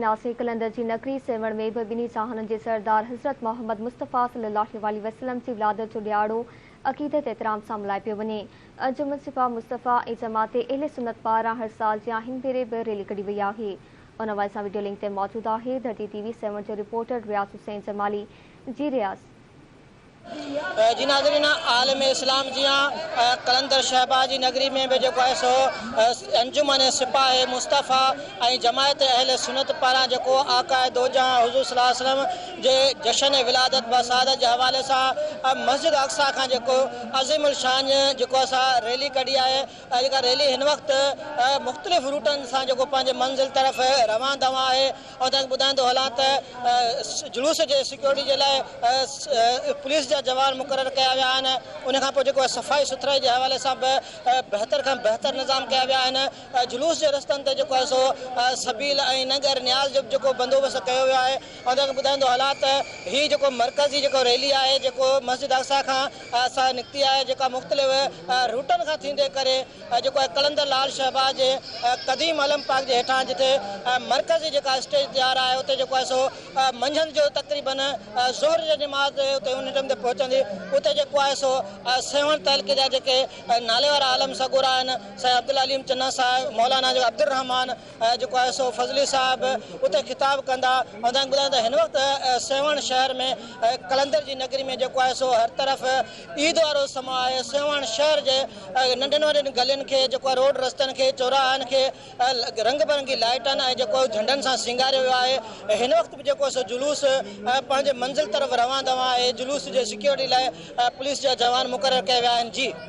नासिक कलंदर जी नगरी सेवण में भी ॿिन्ही जहाननि जे सरदार हज़रत मोहम्मद मुस्तफ़ा सल्लल्लाहु अलैहि वसल्लम जी विलादत जो ॾियारो अक़ीदत एतिराम सां मल्हाए पियो वञे। अॼु मुस्तफ़ा मुस्तफ़ा ऐं जमात अहले सुन्नत पारां हर साल जी हिन भेरे बि रैली कढी वई आहे। उन वाले सां वीडियो लिंक ते मौजूदु आहे धरती टीवी 7 जो रिपोर्टर रियाज़ हुसैन जमाली। जी रियाज़। जी नाज़रीन, आलम इस्लाम जिया कलंदर शहबाजी नगरी में भी जो है सो अंजुमन सिपाह मुस्तफ़ा और जमायत अहले सुन्नत पारा जो आका दोजा हुज़ूर सल्लल्लाहु अलैहि वसल्लम जे जशन विलादत बसादत के हवाले से मस्जिद अक्सा का जो अज़ीमुल शान जो रैली कढ़ी है। रैली इन वक्त मुख्तलिफ रूटन से जो मंजिल तरफ रवान दवा है और बुधाईंदो हलां त जुलूस के सिक्योरिटी के लिए पुलिस जवान मुक़रर किया विया आहिनि। उन खां पोइ जेको सफ़ाई सुथराई के हवाले से बेहतर खां बेहतर निज़ाम किया विया आहिनि। जुलूस के रस्तनि ते जेको आहे सो सबील ऐं नगर न्याज़ जो जेको बंदोबस्त कयो वियो आहे। और तव्हांखे ॿुधाईंदो हलां त हीअ जेको मरकज़ी जेको रैली आहे जेको मस्जिद अक्सा खां असां निकिती आहे जेका मुख़्तलिफ़ रूटनि खां थींदे करे जेको आहे कलंदर लाल शहबाज जे क़दीम अलम पाक जे हेठां जिते मरकज़ी जेका स्टेज तैयार आहे उते जेको आहे सो मंझंदि जो तक़रीबन ज़ोहर जी नमाज़ उते उन टाइम ते पहुचंदी। उते जेको आहे सो सेवण तहलके जा जेके नाले वारा आलम सगुरा आहिनि साईं अब्दुल अलीम चन्ना साहिब मौलाना जो अब्दुल रहमान जेको आहे सो फज़ली साहिब उते खिताब कंदा। और तव्हांखे ॿुधायां त हिन वक़्तु सेवण शहर में कलंदर जी नगरी में जेको आहे सो हर तरफ़ ईद वारो समय आहे। सेवण शहर जे नंढनि वॾनि गलियुनि खे जेको आहे रोड रस्तनि खे चौराहनि खे रंग बिरंगी लाइटनि ऐं जेको झंडनि सां सिंगारियो वियो आहे। हिन वक़्तु बि जेको सो जुलूस पंहिंजे मंज़िल तरफ़ रवां दवा आहे। जुलूस जे सिक्योरिटी लाइ पुलिस जा जवान मुक़रर किया विया आहिनि। जी।